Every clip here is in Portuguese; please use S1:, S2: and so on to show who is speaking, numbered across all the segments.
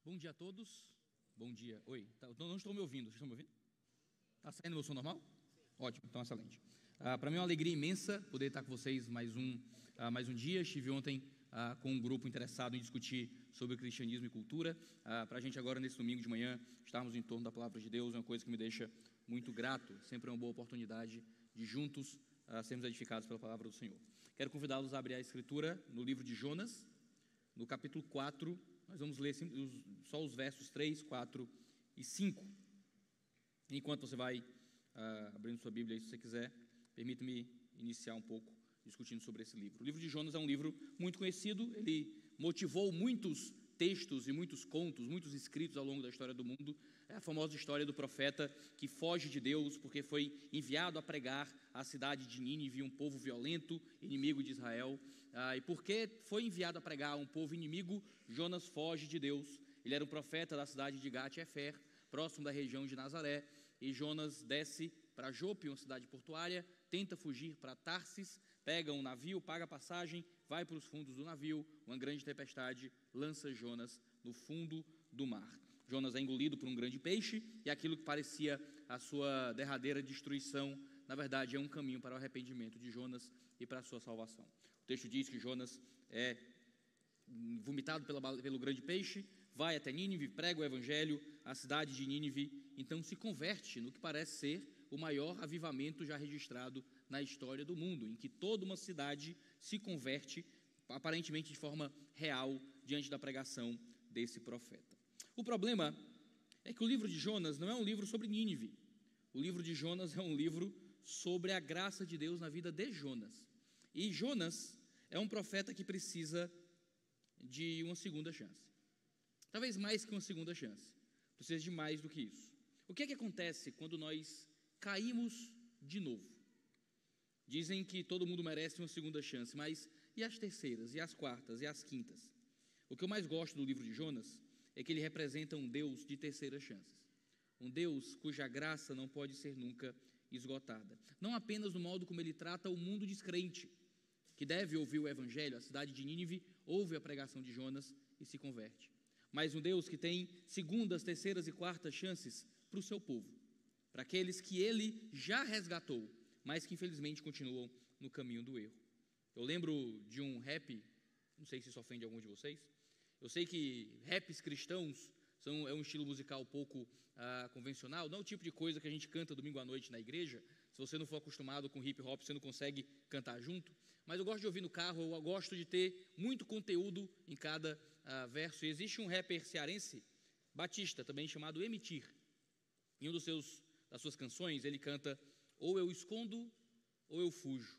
S1: Bom dia a todos. Bom dia. Oi, não estou me ouvindo. Vocês estão me ouvindo? Está saindo meu som normal? Ótimo, então excelente. Para mim é uma alegria imensa poder estar com vocês mais um dia. Estive ontem com um grupo interessado em discutir sobre o cristianismo e cultura. Para a gente agora, nesse domingo de manhã, estarmos em torno da palavra de Deus é uma coisa que me deixa muito grato. Sempre é uma boa oportunidade de juntos sermos edificados pela palavra do Senhor. Quero convidá-los a abrir a Escritura no livro de Jonas, no capítulo 4. Nós vamos ler só os versos 3, 4 e 5. Enquanto você vai abrindo sua Bíblia, se você quiser, permita-me iniciar um pouco discutindo sobre esse livro. O livro de Jonas é um livro muito conhecido, ele motivou muitos textos e muitos contos, muitos escritos ao longo da história do mundo. É a famosa história do profeta que foge de Deus porque foi enviado a pregar à cidade de Nínive, um povo violento, inimigo de Israel. E porque foi enviado a pregar a um povo inimigo, Jonas foge de Deus. Ele era um profeta da cidade de Gat-Hefer, próximo da região de Nazaré, e Jonas desce para Jope, uma cidade portuária, tenta fugir para Tarsis, pega um navio, paga a passagem, vai para os fundos do navio, uma grande tempestade lança Jonas no fundo do mar. Jonas é engolido por um grande peixe, e aquilo que parecia a sua derradeira destruição, na verdade é um caminho para o arrependimento de Jonas e para a sua salvação. O texto diz que Jonas é vomitado pelo grande peixe, vai até Nínive, prega o evangelho, a cidade de Nínive então se converte no que parece ser o maior avivamento já registrado na história do mundo, em que toda uma cidade se converte, aparentemente de forma real, diante da pregação desse profeta. O problema é que o livro de Jonas não é um livro sobre Nínive. O livro de Jonas é um livro sobre a graça de Deus na vida de Jonas. E Jonas é um profeta que precisa de uma segunda chance. Talvez mais que uma segunda chance. Precisa de mais do que isso. O que é que acontece quando nós caímos de novo? Dizem que todo mundo merece uma segunda chance, mas e as terceiras, e as quartas, e as quintas? O que eu mais gosto do livro de Jonas é que ele representa um Deus de terceiras chances. Um Deus cuja graça não pode ser nunca esgotada. Não apenas no modo como ele trata o mundo descrente, que deve ouvir o evangelho. A cidade de Nínive ouve a pregação de Jonas e se converte. Mas um Deus que tem segundas, terceiras e quartas chances para o seu povo, para aqueles que ele já resgatou, mas que infelizmente continuam no caminho do erro. Eu lembro de um rap, não sei se isso ofende algum de vocês. Eu sei que raps cristãos é um estilo musical pouco convencional, não é o tipo de coisa que a gente canta domingo à noite na igreja. Se você não for acostumado com hip hop, você não consegue cantar junto. Mas eu gosto de ouvir no carro, eu gosto de ter muito conteúdo em cada verso. E existe um rapper cearense, Batista, também chamado Emitir. Em um das suas canções, ele canta: ou eu escondo, ou eu fujo.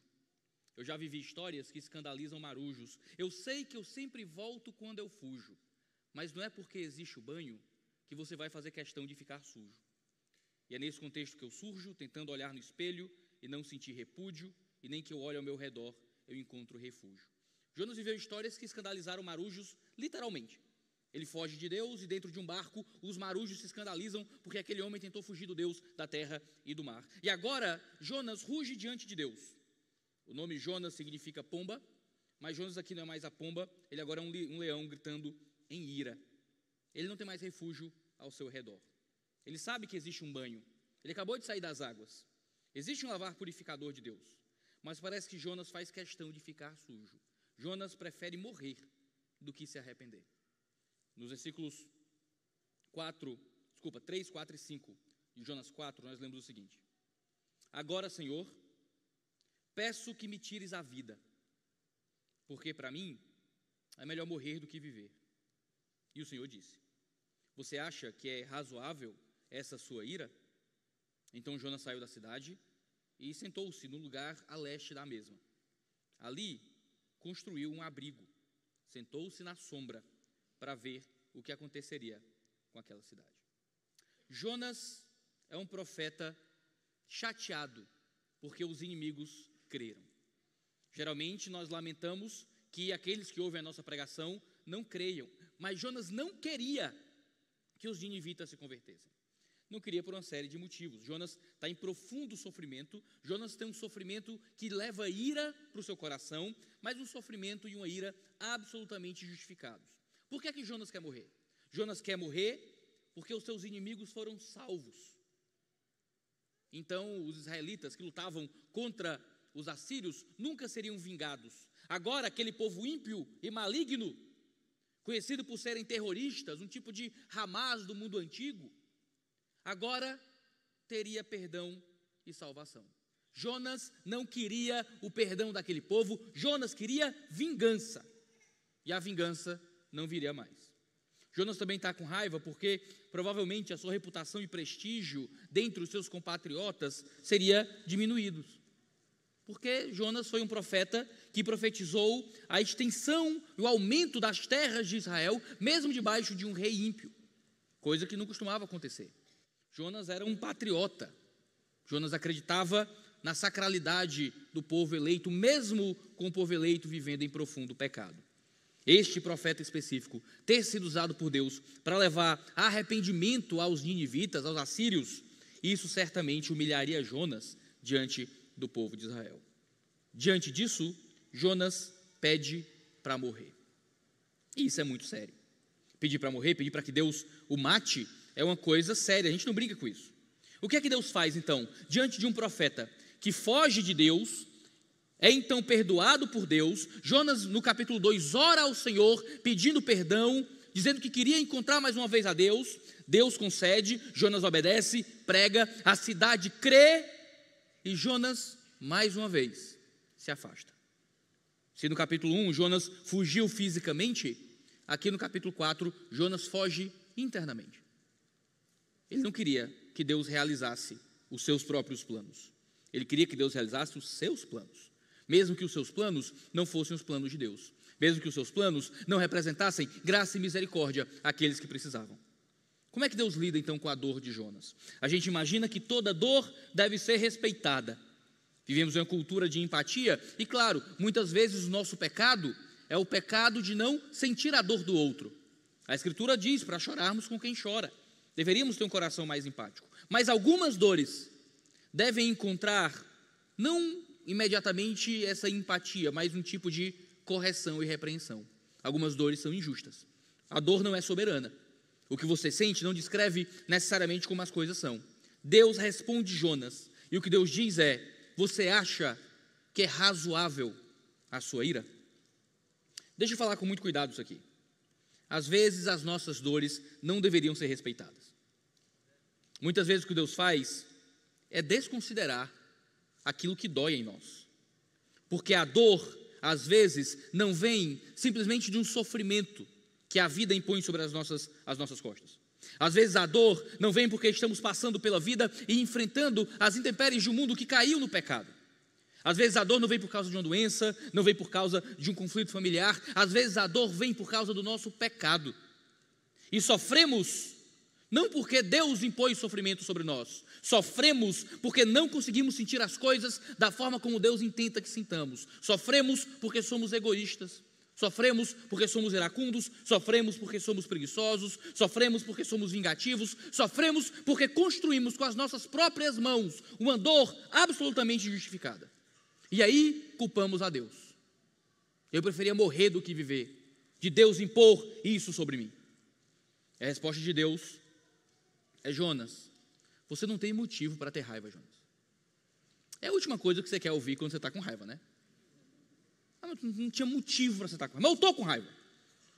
S1: Eu já vivi histórias que escandalizam marujos. Eu sei que eu sempre volto quando eu fujo, mas não é porque existe o banho que você vai fazer questão de ficar sujo. E é nesse contexto que eu surjo, tentando olhar no espelho e não sentir repúdio, e nem que eu olhe ao meu redor, eu encontro refúgio. Jonas viveu histórias que escandalizaram marujos literalmente. Ele foge de Deus e dentro de um barco os marujos se escandalizam porque aquele homem tentou fugir do Deus da terra e do mar. E agora Jonas ruge diante de Deus. O nome Jonas significa pomba, mas Jonas aqui não é mais a pomba, ele agora é um leão gritando em ira. Ele não tem mais refúgio ao seu redor. Ele sabe que existe um banho, ele acabou de sair das águas. Existe um lavar purificador de Deus, mas parece que Jonas faz questão de ficar sujo. Jonas prefere morrer do que se arrepender. Nos versículos 3, 4 e 5 de Jonas 4, nós lemos o seguinte: agora, Senhor, peço que me tires a vida, porque para mim é melhor morrer do que viver. E o Senhor disse: você acha que é razoável essa sua ira? Então Jonas saiu da cidade e sentou-se no lugar a leste da mesma. Ali construiu um abrigo, sentou-se na sombra para ver o que aconteceria com aquela cidade. Jonas é um profeta chateado porque os inimigos creram. Geralmente nós lamentamos que aqueles que ouvem a nossa pregação não creiam, mas Jonas não queria que os ninivitas se convertessem. Não queria por uma série de motivos. Jonas está em profundo sofrimento. Jonas tem um sofrimento que leva ira para o seu coração, mas um sofrimento e uma ira absolutamente justificados. Por que é que Jonas quer morrer? Jonas quer morrer porque os seus inimigos foram salvos. Então, os israelitas que lutavam contra os assírios nunca seriam vingados. Agora, aquele povo ímpio e maligno, conhecido por serem terroristas, um tipo de Hamas do mundo antigo, agora teria perdão e salvação. Jonas não queria o perdão daquele povo, Jonas queria vingança. E a vingança não viria mais. Jonas também está com raiva porque provavelmente a sua reputação e prestígio dentre os seus compatriotas seria diminuídos. Porque Jonas foi um profeta que profetizou a extensão e o aumento das terras de Israel, mesmo debaixo de um rei ímpio, coisa que não costumava acontecer. Jonas era um patriota. Jonas acreditava na sacralidade do povo eleito, mesmo com o povo eleito vivendo em profundo pecado. Este profeta específico ter sido usado por Deus para levar arrependimento aos ninivitas, aos assírios, isso certamente humilharia Jonas diante do povo de Israel. Diante disso, Jonas pede para morrer. E isso é muito sério. Pedir para morrer, pedir para que Deus o mate, é uma coisa séria, a gente não brinca com isso. O que é que Deus faz então? Diante de um profeta que foge de Deus, é então perdoado por Deus. Jonas, no capítulo 2, ora ao Senhor, pedindo perdão, dizendo que queria encontrar mais uma vez a Deus. Deus concede, Jonas obedece, prega, a cidade crê, e Jonas, mais uma vez, se afasta. Se no capítulo 1, Jonas fugiu fisicamente, aqui no capítulo 4, Jonas foge internamente. Ele não queria que Deus realizasse os seus próprios planos. Ele queria que Deus realizasse os seus planos. Mesmo que os seus planos não fossem os planos de Deus. Mesmo que os seus planos não representassem graça e misericórdia àqueles que precisavam. Como é que Deus lida então com a dor de Jonas? A gente imagina que toda dor deve ser respeitada. Vivemos em uma cultura de empatia e, claro, muitas vezes o nosso pecado é o pecado de não sentir a dor do outro. A Escritura diz para chorarmos com quem chora. Deveríamos ter um coração mais empático. Mas algumas dores devem encontrar, não imediatamente essa empatia, mas um tipo de correção e repreensão. Algumas dores são injustas. A dor não é soberana. O que você sente não descreve necessariamente como as coisas são. Deus responde Jonas, e o que Deus diz é: você acha que é razoável a sua ira? Deixa eu falar com muito cuidado isso aqui. Às vezes as nossas dores não deveriam ser respeitadas. Muitas vezes o que Deus faz é desconsiderar aquilo que dói em nós. Porque a dor, às vezes, não vem simplesmente de um sofrimento que a vida impõe sobre as nossas costas. Às vezes a dor não vem porque estamos passando pela vida e enfrentando as intempéries de um mundo que caiu no pecado. Às vezes a dor não vem por causa de uma doença, não vem por causa de um conflito familiar. Às vezes a dor vem por causa do nosso pecado. E sofremos não porque Deus impõe sofrimento sobre nós. Sofremos porque não conseguimos sentir as coisas da forma como Deus intenta que sintamos. Sofremos porque somos egoístas. Sofremos porque somos iracundos. Sofremos porque somos preguiçosos. Sofremos porque somos vingativos. Sofremos porque construímos com as nossas próprias mãos uma dor absolutamente justificada. E aí culpamos a Deus. Eu preferia morrer do que viver, de Deus impor isso sobre mim. A resposta de Deus é: Jonas, você não tem motivo para ter raiva, Jonas. É a última coisa que você quer ouvir quando você está com raiva, né? Não tinha motivo para você estar com raiva. Mas eu estou com raiva.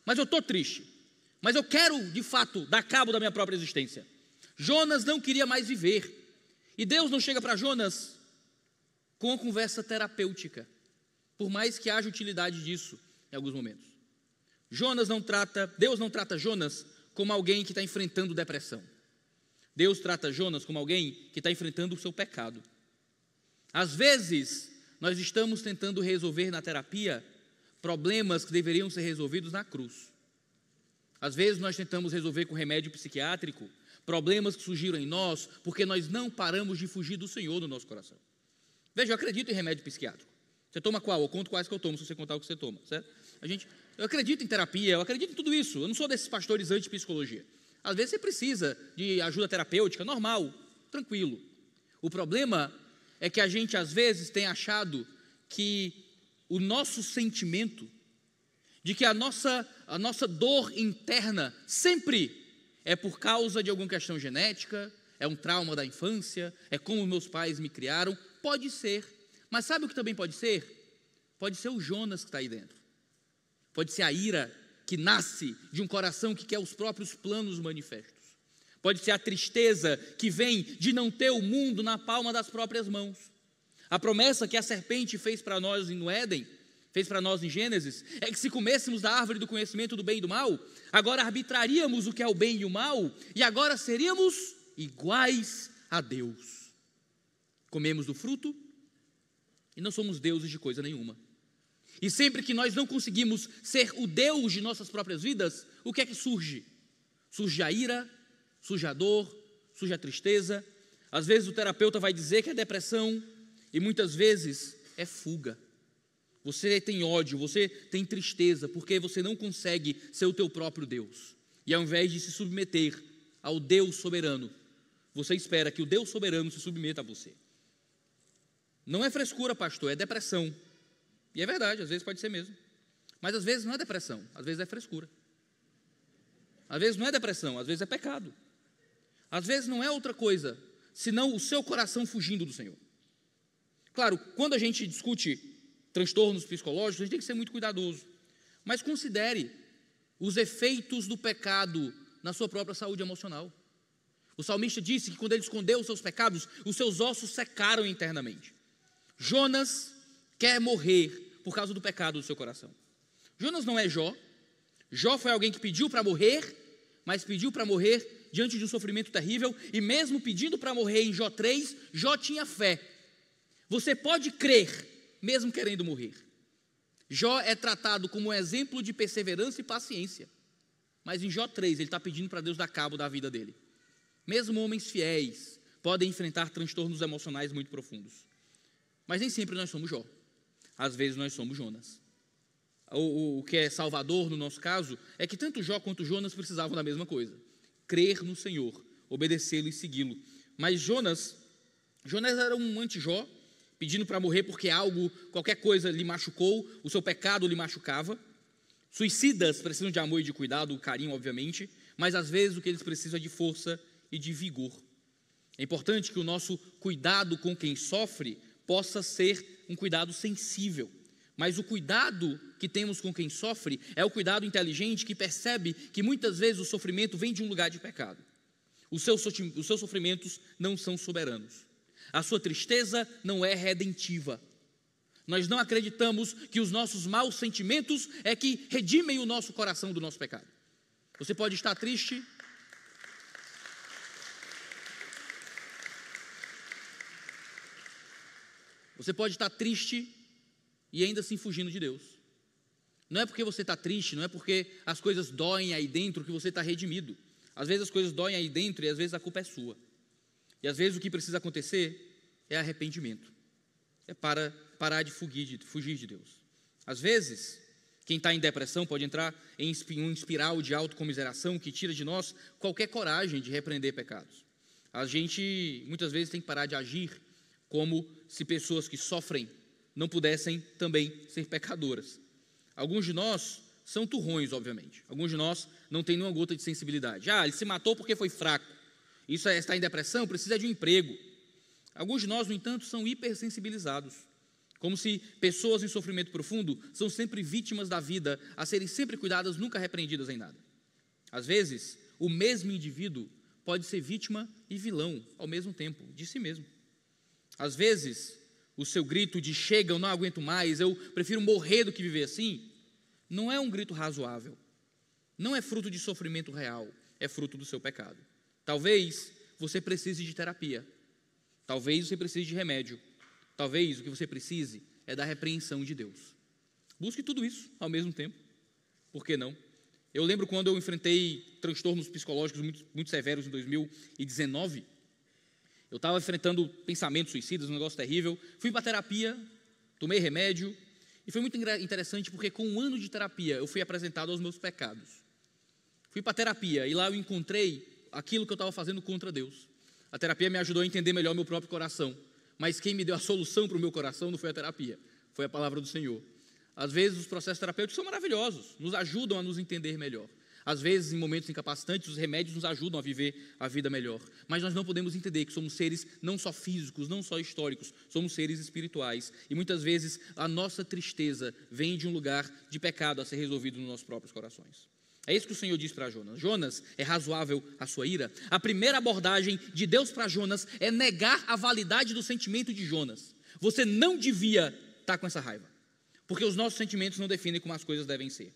S1: Mas eu estou triste. Mas eu quero, de fato, dar cabo da minha própria existência. Jonas não queria mais viver. E Deus não chega para Jonas com uma conversa terapêutica, por mais que haja utilidade disso em alguns momentos. Deus não trata Jonas como alguém que está enfrentando depressão. Deus trata Jonas como alguém que está enfrentando o seu pecado. Às vezes, nós estamos tentando resolver na terapia problemas que deveriam ser resolvidos na cruz. Às vezes, nós tentamos resolver com remédio psiquiátrico problemas que surgiram em nós porque nós não paramos de fugir do Senhor no nosso coração. Veja, eu acredito em remédio psiquiátrico. Você toma qual? Eu conto quais que eu tomo, se você contar o que você toma, certo? Eu acredito em terapia, eu acredito em tudo isso. Eu não sou desses pastores anti-psicologia. Às vezes você precisa de ajuda terapêutica, normal, tranquilo. O problema é que a gente às vezes tem achado que o nosso sentimento de que a nossa a nossa dor interna sempre é por causa de alguma questão genética, é um trauma da infância, é como meus pais me criaram. Pode ser, mas sabe o que também pode ser? Pode ser o Jonas que está aí dentro. Pode ser a ira que nasce de um coração que quer os próprios planos manifestos. Pode ser a tristeza que vem de não ter o mundo na palma das próprias mãos. A promessa que a serpente fez para nós no Éden, fez para nós em Gênesis, é que se comêssemos da árvore do conhecimento do bem e do mal, agora arbitraríamos o que é o bem e o mal, e agora seríamos iguais a Deus. Comemos do fruto e não somos deuses de coisa nenhuma. E sempre que nós não conseguimos ser o Deus de nossas próprias vidas, o que é que surge? Surge a ira, surge a dor, surge a tristeza. Às vezes o terapeuta vai dizer que é depressão, e muitas vezes é fuga. Você tem ódio, você tem tristeza, porque você não consegue ser o teu próprio Deus. E ao invés de se submeter ao Deus soberano, você espera que o Deus soberano se submeta a você. Não é frescura, pastor, é depressão. E é verdade, às vezes pode ser mesmo. Mas às vezes não é depressão, às vezes é frescura. Às vezes não é depressão, às vezes é pecado. Às vezes não é outra coisa, senão o seu coração fugindo do Senhor. Claro, quando a gente discute transtornos psicológicos, a gente tem que ser muito cuidadoso. Mas considere os efeitos do pecado na sua própria saúde emocional. O salmista disse que quando ele escondeu os seus pecados, os seus ossos secaram internamente. Jonas quer morrer por causa do pecado do seu coração. Jonas não é Jó. Jó foi alguém que pediu para morrer, mas pediu para morrer diante de um sofrimento terrível, e mesmo pedindo para morrer em Jó 3, Jó tinha fé. Você pode crer, mesmo querendo morrer. Jó é tratado como um exemplo de perseverança e paciência, mas em Jó 3 ele está pedindo para Deus dar cabo da vida dele. Mesmo homens fiéis podem enfrentar transtornos emocionais muito profundos, mas nem sempre nós somos Jó. Às vezes nós somos Jonas. O que é salvador no nosso caso é que tanto Jó quanto Jonas precisavam da mesma coisa: crer no Senhor, obedecê-lo e segui-lo. Mas Jonas era um anti-Jó, pedindo para morrer porque qualquer coisa lhe machucou, o seu pecado lhe machucava. Suicidas precisam de amor e de cuidado, carinho, obviamente, mas às vezes o que eles precisam é de força e de vigor. É importante que o nosso cuidado com quem sofre possa ser um cuidado sensível, mas o cuidado que temos com quem sofre é o cuidado inteligente, que percebe que muitas vezes o sofrimento vem de um lugar de pecado. Os seus sofrimentos não são soberanos. A sua tristeza não é redentiva. Nós não acreditamos que os nossos maus sentimentos é que redimem o nosso coração do nosso pecado. Você pode estar triste, e ainda assim fugindo de Deus. Não é porque você está triste, não é porque as coisas doem aí dentro que você está redimido. Às vezes as coisas doem aí dentro e às vezes a culpa é sua. E às vezes o que precisa acontecer é arrependimento. É para parar de fugir de Deus. Às vezes, quem está em depressão pode entrar em uma espiral de autocomiseração que tira de nós qualquer coragem de repreender pecados. A gente muitas vezes tem que parar de agir como se pessoas que sofrem não pudessem também ser pecadoras. Alguns de nós são turrões, obviamente. Alguns de nós não têm nenhuma gota de sensibilidade. Ele se matou porque foi fraco. Isso está em depressão, precisa de um emprego. Alguns de nós, no entanto, são hipersensibilizados. Como se pessoas em sofrimento profundo são sempre vítimas da vida, a serem sempre cuidadas, nunca repreendidas em nada. Às vezes, o mesmo indivíduo pode ser vítima e vilão ao mesmo tempo, de si mesmo. Às vezes, o seu grito de chega, eu não aguento mais, eu prefiro morrer do que viver assim, não é um grito razoável. Não é fruto de sofrimento real, é fruto do seu pecado. Talvez você precise de terapia. Talvez você precise de remédio. Talvez o que você precise é da repreensão de Deus. Busque tudo isso ao mesmo tempo. Por que não? Eu lembro quando eu enfrentei transtornos psicológicos muito severos em 2019. Eu estava enfrentando pensamentos suicidas, um negócio terrível. Fui para a terapia, tomei remédio. E foi muito interessante porque com um ano de terapia eu fui apresentado aos meus pecados. Fui para a terapia e lá eu encontrei aquilo que eu estava fazendo contra Deus. A terapia me ajudou a entender melhor o meu próprio coração. Mas quem me deu a solução para o meu coração não foi a terapia, foi a palavra do Senhor. Às vezes os processos terapêuticos são maravilhosos, nos ajudam a nos entender melhor. Às vezes, em momentos incapacitantes, os remédios nos ajudam a viver a vida melhor. Mas nós não podemos entender que somos seres não só físicos, não só históricos, somos seres espirituais. E muitas vezes a nossa tristeza vem de um lugar de pecado a ser resolvido nos nossos próprios corações. É isso que o Senhor diz para Jonas. Jonas, é razoável a sua ira? A primeira abordagem de Deus para Jonas é negar a validade do sentimento de Jonas. Você não devia estar com essa raiva, porque os nossos sentimentos não definem como as coisas devem ser.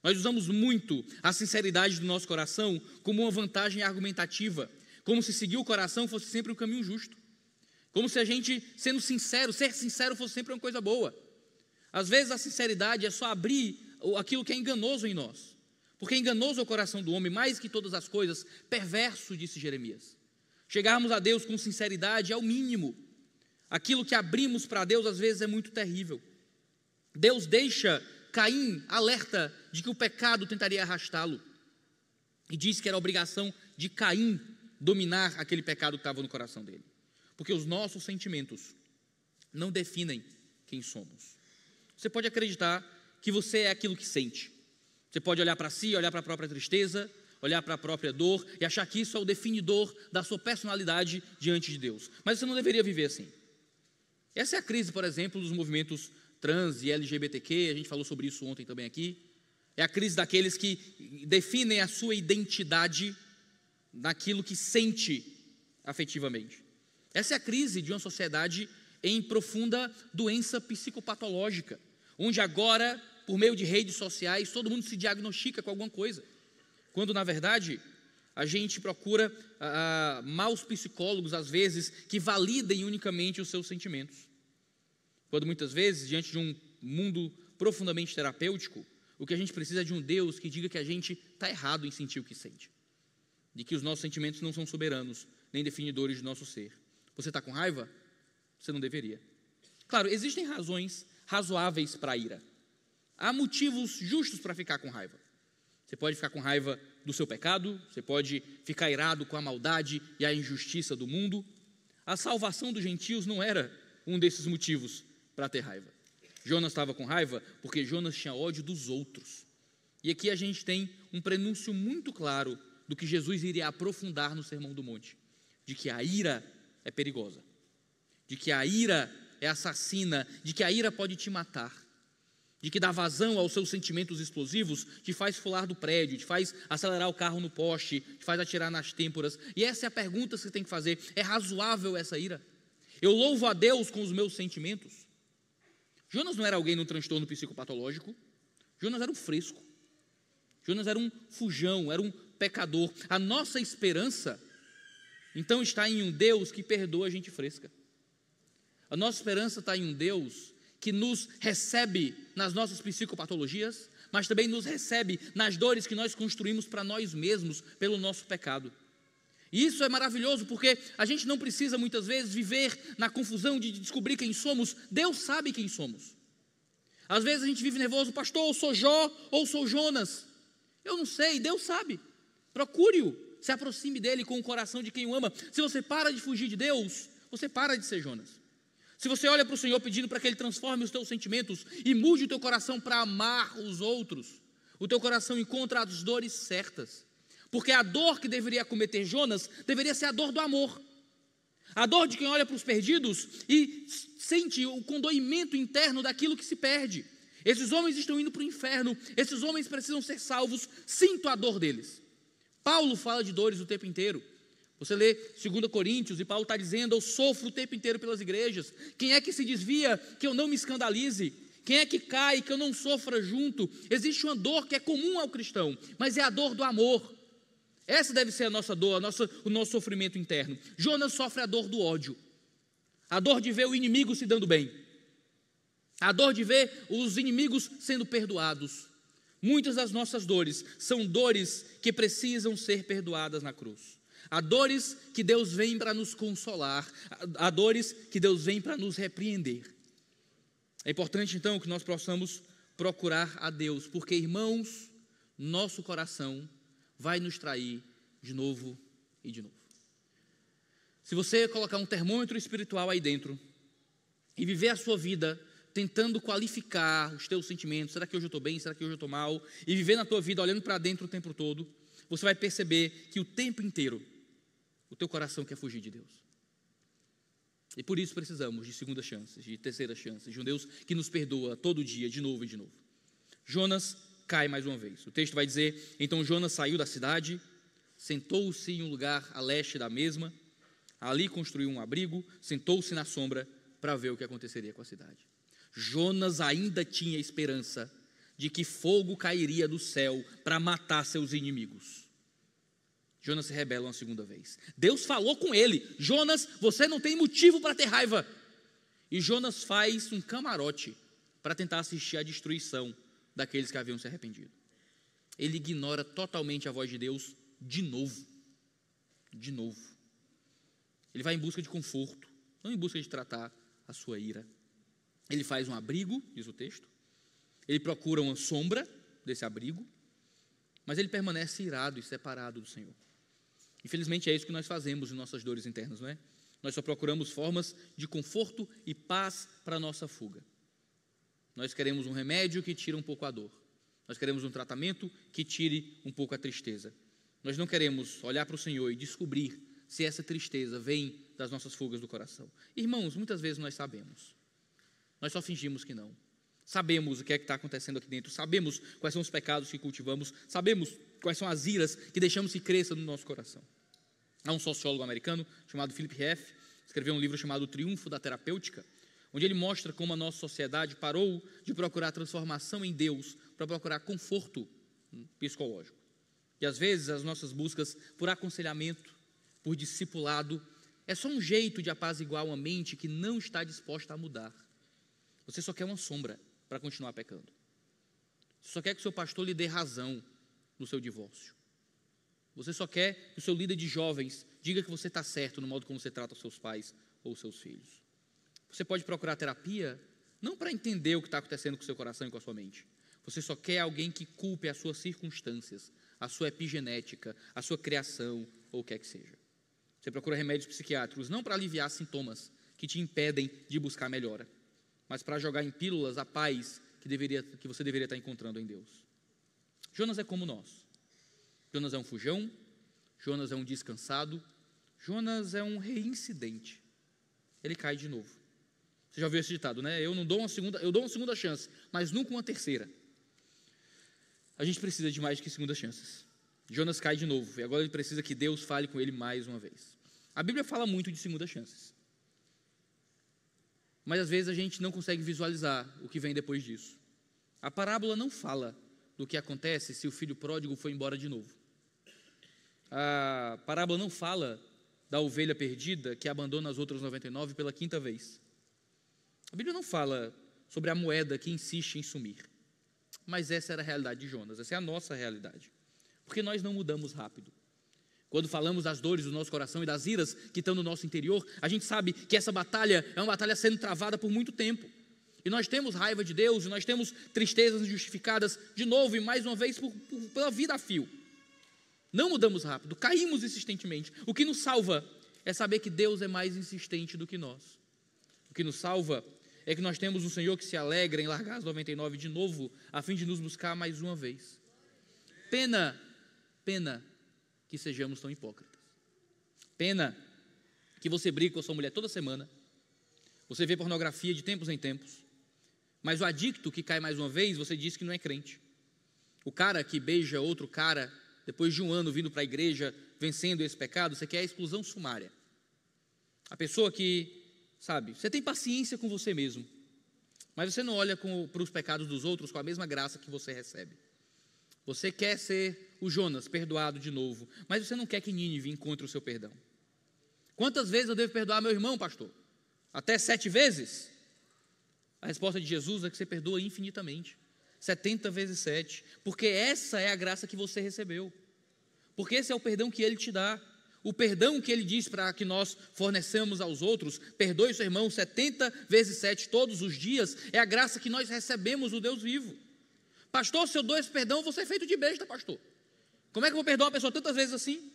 S1: Nós usamos muito a sinceridade do nosso coração como uma vantagem argumentativa, como se seguir o coração fosse sempre um caminho justo, como se a gente, sendo sincero, ser sincero fosse sempre uma coisa boa. Às vezes a sinceridade é só abrir aquilo que é enganoso em nós, porque enganoso é o coração do homem, mais que todas as coisas, perverso, disse Jeremias. Chegarmos a Deus com sinceridade é o mínimo. Aquilo que abrimos para Deus às vezes é muito terrível. Deus deixa Caim alerta de que o pecado tentaria arrastá-lo, e diz que era obrigação de Caim dominar aquele pecado que estava no coração dele, porque os nossos sentimentos não definem quem somos. Você pode acreditar que você é aquilo que sente, você pode olhar para si, olhar para a própria tristeza, olhar para a própria dor e achar que isso é o definidor da sua personalidade diante de Deus, mas você não deveria viver assim. Essa é a crise, por exemplo, dos movimentos trans e LGBTQ, a gente falou sobre isso ontem também aqui. É a crise daqueles que definem a sua identidade naquilo que sente afetivamente. Essa é a crise de uma sociedade em profunda doença psicopatológica, onde agora, por meio de redes sociais, todo mundo se diagnostica com alguma coisa, quando na verdade a gente procura maus psicólogos, às vezes, que validem unicamente os seus sentimentos. Quando muitas vezes, diante de um mundo profundamente terapêutico, o que a gente precisa é de um Deus que diga que a gente está errado em sentir o que sente, de que os nossos sentimentos não são soberanos, nem definidores do nosso ser. Você está com raiva? Você não deveria. Claro, existem razões razoáveis para a ira. Há motivos justos para ficar com raiva. Você pode ficar com raiva do seu pecado, você pode ficar irado com a maldade e a injustiça do mundo. A salvação dos gentios não era um desses motivos para ter raiva. Jonas estava com raiva porque Jonas tinha ódio dos outros. E aqui a gente tem um prenúncio muito claro do que Jesus iria aprofundar no Sermão do Monte, de que a ira é perigosa, de que a ira é assassina, de que a ira pode te matar, de que dar vazão aos seus sentimentos explosivos te faz pular do prédio, te faz acelerar o carro no poste, te faz atirar nas têmporas. E essa é a pergunta que você tem que fazer: é razoável essa ira? Eu louvo a Deus com os meus sentimentos? Jonas não era alguém no transtorno psicopatológico. Jonas era um fresco. Jonas era um fujão, era um pecador. A nossa esperança, então, está em um Deus que perdoa a gente fresca. A nossa esperança está em um Deus que nos recebe nas nossas psicopatologias, mas também nos recebe nas dores que nós construímos para nós mesmos pelo nosso pecado. E isso é maravilhoso, porque a gente não precisa muitas vezes viver na confusão de descobrir quem somos. Deus sabe quem somos. Às vezes a gente vive nervoso: pastor, eu sou Jó ou sou Jonas? Eu não sei, Deus sabe. Procure-o, se aproxime dele com o coração de quem o ama. Se você para de fugir de Deus, você para de ser Jonas. Se você olha para o Senhor pedindo para que Ele transforme os teus sentimentos e mude o teu coração para amar os outros, o teu coração encontra as dores certas. Porque a dor que deveria acometer Jonas deveria ser a dor do amor. A dor de quem olha para os perdidos e sente o condoimento interno daquilo que se perde. Esses homens estão indo para o inferno, esses homens precisam ser salvos, sinto a dor deles. Paulo fala de dores o tempo inteiro. Você lê 2 Coríntios e Paulo está dizendo: eu sofro o tempo inteiro pelas igrejas. Quem é que se desvia que eu não me escandalize? Quem é que cai que eu não sofra junto? Existe uma dor que é comum ao cristão, mas é a dor do amor. Essa deve ser a nossa dor, o nosso sofrimento interno. Jonas sofre a dor do ódio, a dor de ver o inimigo se dando bem, a dor de ver os inimigos sendo perdoados. Muitas das nossas dores são dores que precisam ser perdoadas na cruz. Há dores que Deus vem para nos consolar, há dores que Deus vem para nos repreender. É importante então que nós possamos procurar a Deus, porque, irmãos, nosso coração vai nos trair de novo e de novo. Se você colocar um termômetro espiritual aí dentro e viver a sua vida tentando qualificar os teus sentimentos, será que hoje eu estou bem, será que hoje eu estou mal, e viver na tua vida olhando para dentro o tempo todo, você vai perceber que o tempo inteiro o teu coração quer fugir de Deus. E por isso precisamos de segundas chances, de terceiras chances, de um Deus que nos perdoa todo dia, de novo e de novo. Jonas cai mais uma vez. O texto vai dizer: então Jonas saiu da cidade, sentou-se em um lugar a leste da mesma, ali construiu um abrigo, sentou-se na sombra para ver o que aconteceria com a cidade. Jonas ainda tinha esperança de que fogo cairia do céu para matar seus inimigos. Jonas se rebela uma segunda vez. Deus falou com ele: Jonas, você não tem motivo para ter raiva. E Jonas faz um camarote para tentar assistir à destruição daqueles que haviam se arrependido. Ele ignora totalmente a voz de Deus de novo. De novo. Ele vai em busca de conforto, não em busca de tratar a sua ira. Ele faz um abrigo, diz o texto. Ele procura uma sombra desse abrigo, mas ele permanece irado e separado do Senhor. Infelizmente é isso que nós fazemos em nossas dores internas, não é? Nós só procuramos formas de conforto e paz para a nossa fuga. Nós queremos um remédio que tire um pouco a dor. Nós queremos um tratamento que tire um pouco a tristeza. Nós não queremos olhar para o Senhor e descobrir se essa tristeza vem das nossas fugas do coração. Irmãos, muitas vezes nós sabemos. Nós só fingimos que não. Sabemos o que é que está acontecendo aqui dentro. Sabemos quais são os pecados que cultivamos. Sabemos quais são as iras que deixamos que cresçam no nosso coração. Há um sociólogo americano chamado Philip Heath, escreveu um livro chamado O Triunfo da Terapêutica, onde ele mostra como a nossa sociedade parou de procurar transformação em Deus para procurar conforto psicológico. E às vezes as nossas buscas por aconselhamento, por discipulado, é só um jeito de apaziguar uma mente que não está disposta a mudar. Você só quer uma sombra para continuar pecando. Você só quer que o seu pastor lhe dê razão no seu divórcio. Você só quer que o seu líder de jovens diga que você está certo no modo como você trata os seus pais ou os seus filhos. Você pode procurar terapia não para entender o que está acontecendo com o seu coração e com a sua mente. Você só quer alguém que culpe as suas circunstâncias, a sua epigenética, a sua criação ou o que é que seja. Você procura remédios psiquiátricos não para aliviar sintomas que te impedem de buscar melhora, mas para jogar em pílulas a paz que você deveria estar encontrando em Deus. Jonas é como nós. Jonas é um fujão, Jonas é um descansado, Jonas é um reincidente. Ele cai de novo. Você já ouviu esse ditado, né? Eu dou uma segunda chance, mas nunca uma terceira. A gente precisa de mais do que segundas chances. Jonas cai de novo, e agora ele precisa que Deus fale com ele mais uma vez. A Bíblia fala muito de segundas chances. Mas às vezes a gente não consegue visualizar o que vem depois disso. A parábola não fala do que acontece se o filho pródigo foi embora de novo. A parábola não fala da ovelha perdida que abandona as outras 99 pela quinta vez. A Bíblia não fala sobre a moeda que insiste em sumir. Mas essa era a realidade de Jonas, essa é a nossa realidade. Porque nós não mudamos rápido. Quando falamos das dores do nosso coração e das iras que estão no nosso interior, a gente sabe que essa batalha é uma batalha sendo travada por muito tempo. E nós temos raiva de Deus, e nós temos tristezas injustificadas, de novo e mais uma vez, pela vida a fio. Não mudamos rápido, caímos insistentemente. O que nos salva é saber que Deus é mais insistente do que nós. O que nos salva é que nós temos um Senhor que se alegra em largar as 99 de novo, a fim de nos buscar mais uma vez. Pena que sejamos tão hipócritas. Pena que você briga com a sua mulher toda semana, você vê pornografia de tempos em tempos, mas o adicto que cai mais uma vez, você diz que não é crente. O cara que beija outro cara, depois de um ano vindo para a igreja, vencendo esse pecado, você quer a exclusão sumária. A pessoa que, sabe, você tem paciência com você mesmo, mas você não olha para os pecados dos outros com a mesma graça que você recebe. Você quer ser o Jonas, perdoado de novo, mas você não quer que Nínive encontre o seu perdão. Quantas vezes eu devo perdoar meu irmão, pastor? Até 7 vezes? A resposta de Jesus é que você perdoa infinitamente. 70 vezes 7. Porque essa é a graça que você recebeu. Porque esse é o perdão que Ele te dá. O perdão que Ele diz para que nós fornecemos aos outros, perdoe seu irmão 70 vezes 7 todos os dias, é a graça que nós recebemos do Deus vivo. Pastor, se eu dou esse perdão, eu vou ser feito de besta, pastor. Como é que eu vou perdoar uma pessoa tantas vezes assim?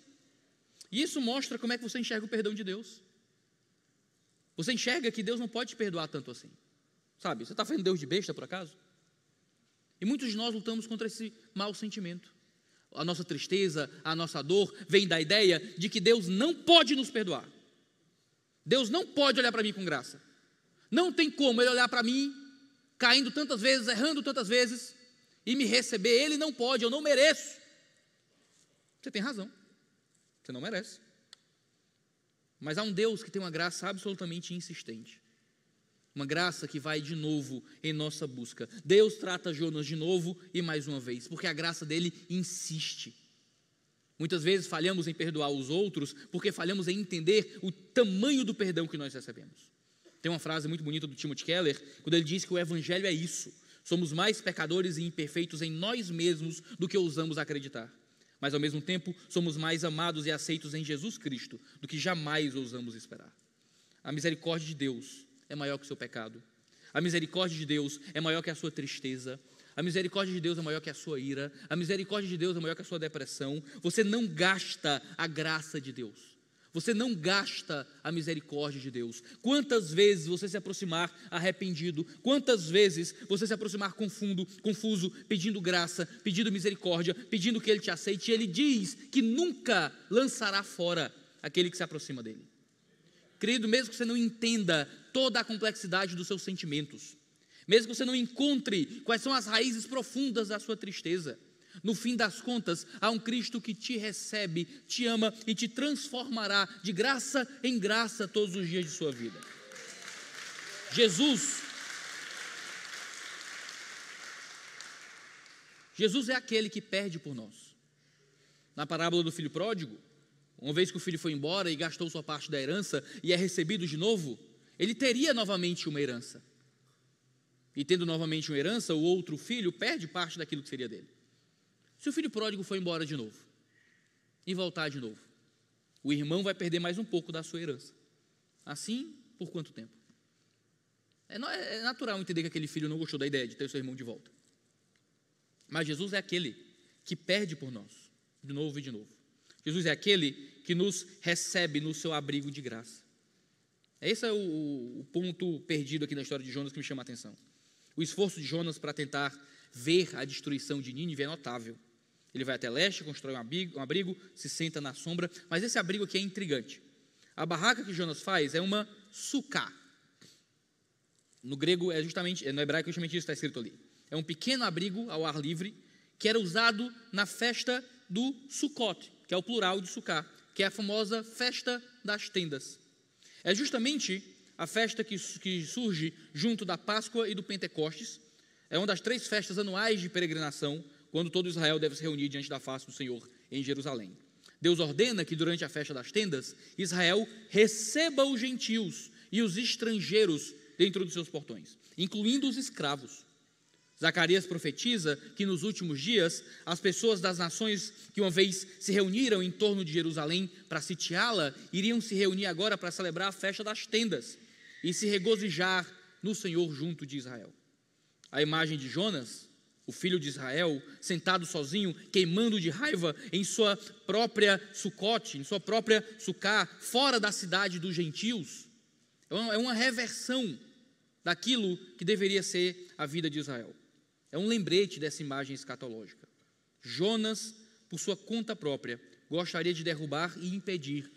S1: E isso mostra como é que você enxerga o perdão de Deus. Você enxerga que Deus não pode te perdoar tanto assim. Sabe, você está fazendo Deus de besta por acaso? E muitos de nós lutamos contra esse mau sentimento. A nossa tristeza, a nossa dor vem da ideia de que Deus não pode nos perdoar. Deus não pode olhar para mim com graça. Não tem como Ele olhar para mim, caindo tantas vezes, errando tantas vezes, e me receber. Ele não pode, eu não mereço. Você tem razão, você não merece. Mas há um Deus que tem uma graça absolutamente insistente. Uma graça que vai de novo em nossa busca. Deus trata Jonas de novo e mais uma vez, porque a graça dele insiste. Muitas vezes falhamos em perdoar os outros, porque falhamos em entender o tamanho do perdão que nós recebemos. Tem uma frase muito bonita do Timothy Keller, quando ele diz que o evangelho é isso: somos mais pecadores e imperfeitos em nós mesmos do que ousamos acreditar. Mas ao mesmo tempo, somos mais amados e aceitos em Jesus Cristo do que jamais ousamos esperar. A misericórdia de Deus é maior que o seu pecado. A misericórdia de Deus é maior que a sua tristeza. A misericórdia de Deus é maior que a sua ira. A misericórdia de Deus é maior que a sua depressão. Você não gasta a graça de Deus. Você não gasta a misericórdia de Deus. Quantas vezes você se aproximar arrependido, quantas vezes você se aproximar confuso, pedindo graça, pedindo misericórdia, pedindo que Ele te aceite, e Ele diz que nunca lançará fora aquele que se aproxima dEle. Querido, mesmo que você não entenda toda a complexidade dos seus sentimentos, mesmo que você não encontre quais são as raízes profundas da sua tristeza, no fim das contas, há um Cristo que te recebe, te ama e te transformará de graça em graça todos os dias de sua vida. Jesus é aquele que perde por nós. Na parábola do filho pródigo, uma vez que o filho foi embora e gastou sua parte da herança e é recebido de novo, ele teria novamente uma herança. E tendo novamente uma herança, o outro filho perde parte daquilo que seria dele. Se o filho pródigo for embora de novo e voltar de novo, o irmão vai perder mais um pouco da sua herança. Assim, por quanto tempo? É natural entender que aquele filho não gostou da ideia de ter o seu irmão de volta. Mas Jesus é aquele que perde por nós, de novo e de novo. Jesus é aquele que nos recebe no seu abrigo de graça. Esse é o ponto perdido aqui na história de Jonas que me chama a atenção. O esforço de Jonas para tentar ver a destruição de Nínive é notável. Ele vai até leste, constrói um abrigo, se senta na sombra, mas esse abrigo aqui é intrigante. A barraca que Jonas faz é uma sucá. No grego no hebraico é justamente isso que está escrito ali. É um pequeno abrigo ao ar livre que era usado na festa do Sukkot, que é o plural de sucá, que é a famosa festa das tendas. É justamente a festa que surge junto da Páscoa e do Pentecostes. É uma das 3 festas anuais de peregrinação, quando todo Israel deve se reunir diante da face do Senhor em Jerusalém. Deus ordena que durante a festa das tendas, Israel receba os gentios e os estrangeiros dentro dos seus portões, incluindo os escravos. Zacarias profetiza que nos últimos dias, as pessoas das nações que uma vez se reuniram em torno de Jerusalém para sitiá-la, iriam se reunir agora para celebrar a festa das tendas e se regozijar no Senhor junto de Israel. A imagem de Jonas, o filho de Israel, sentado sozinho, queimando de raiva em sua própria Sucote, em sua própria Sucá, fora da cidade dos gentios, é uma reversão daquilo que deveria ser a vida de Israel. É um lembrete dessa imagem escatológica. Jonas, por sua conta própria, gostaria de derrubar e impedir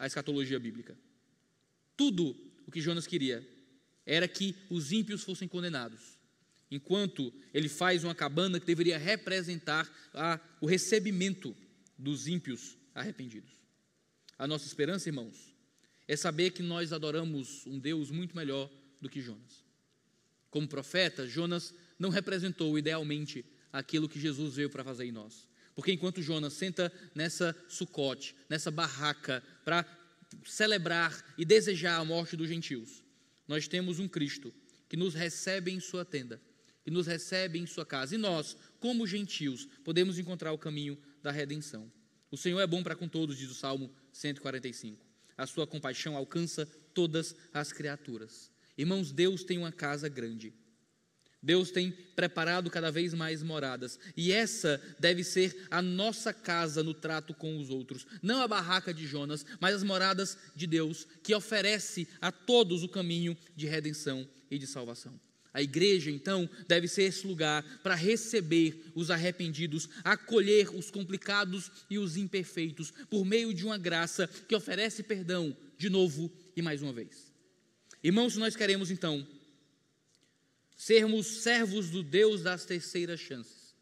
S1: a escatologia bíblica. Tudo o que Jonas queria era que os ímpios fossem condenados, enquanto ele faz uma cabana que deveria representar o recebimento dos ímpios arrependidos. A nossa esperança, irmãos, é saber que nós adoramos um Deus muito melhor do que Jonas. Como profeta, Jonas não representou idealmente aquilo que Jesus veio para fazer em nós. Porque enquanto Jonas senta nessa Sucote, nessa barraca, para celebrar e desejar a morte dos gentios, nós temos um Cristo que nos recebe em sua tenda, que nos recebe em sua casa. E nós, como gentios, podemos encontrar o caminho da redenção. O Senhor é bom para com todos, diz o Salmo 145. A sua compaixão alcança todas as criaturas. Irmãos, Deus tem uma casa grande. Deus tem preparado cada vez mais moradas, e essa deve ser a nossa casa no trato com os outros, não a barraca de Jonas, mas as moradas de Deus, que oferece a todos o caminho de redenção e de salvação. A igreja, então, deve ser esse lugar para receber os arrependidos, acolher os complicados e os imperfeitos, por meio de uma graça que oferece perdão de novo e mais uma vez. Irmãos, se nós queremos, então, sermos servos do Deus das terceiras chances,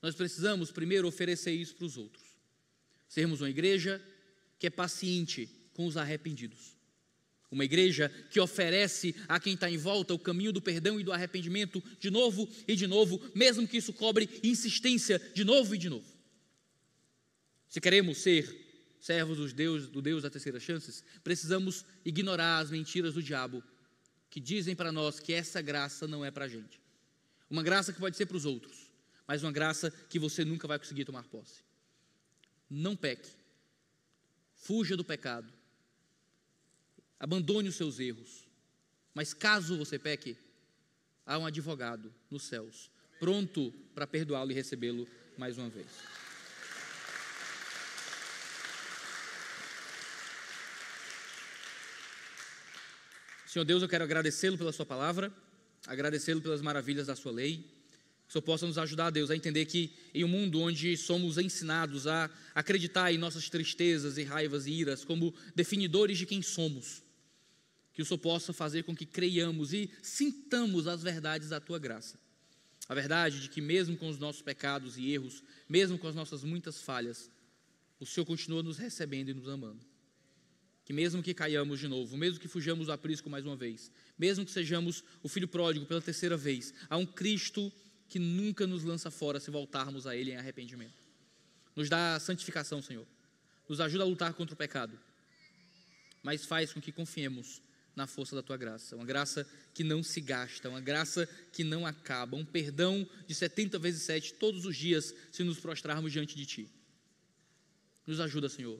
S1: nós precisamos primeiro oferecer isso para os outros. Sermos uma igreja que é paciente com os arrependidos. Uma igreja que oferece a quem está em volta o caminho do perdão e do arrependimento de novo e de novo, mesmo que isso cobre insistência de novo e de novo. Se queremos ser servos do Deus das terceiras chances, precisamos ignorar as mentiras do diabo que dizem para nós que essa graça não é para a gente. Uma graça que pode ser para os outros, mas uma graça que você nunca vai conseguir tomar posse. Não peque, fuja do pecado, abandone os seus erros, mas caso você peque, há um advogado nos céus, pronto para perdoá-lo e recebê-lo mais uma vez. Senhor Deus, eu quero agradecê-lo pela sua palavra, agradecê-lo pelas maravilhas da sua lei, que o Senhor possa nos ajudar, Deus, a entender que em um mundo onde somos ensinados a acreditar em nossas tristezas e raivas e iras como definidores de quem somos, que o Senhor possa fazer com que creiamos e sintamos as verdades da tua graça. A verdade de que mesmo com os nossos pecados e erros, mesmo com as nossas muitas falhas, o Senhor continua nos recebendo e nos amando. Que mesmo que caiamos de novo, mesmo que fujamos do aprisco mais uma vez, mesmo que sejamos o filho pródigo pela terceira vez, há um Cristo que nunca nos lança fora se voltarmos a Ele em arrependimento. Nos dá santificação, Senhor. Nos ajuda a lutar contra o pecado, mas faz com que confiemos na força da tua graça, uma graça que não se gasta, uma graça que não acaba, um perdão de 70 vezes 7 todos os dias se nos prostrarmos diante de ti. Nos ajuda, Senhor,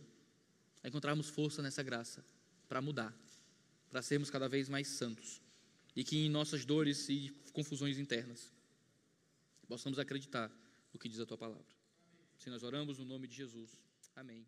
S1: a encontrarmos força nessa graça para mudar, para sermos cada vez mais santos e que em nossas dores e confusões internas possamos acreditar no que diz a tua palavra. Se nós oramos no nome de Jesus, amém.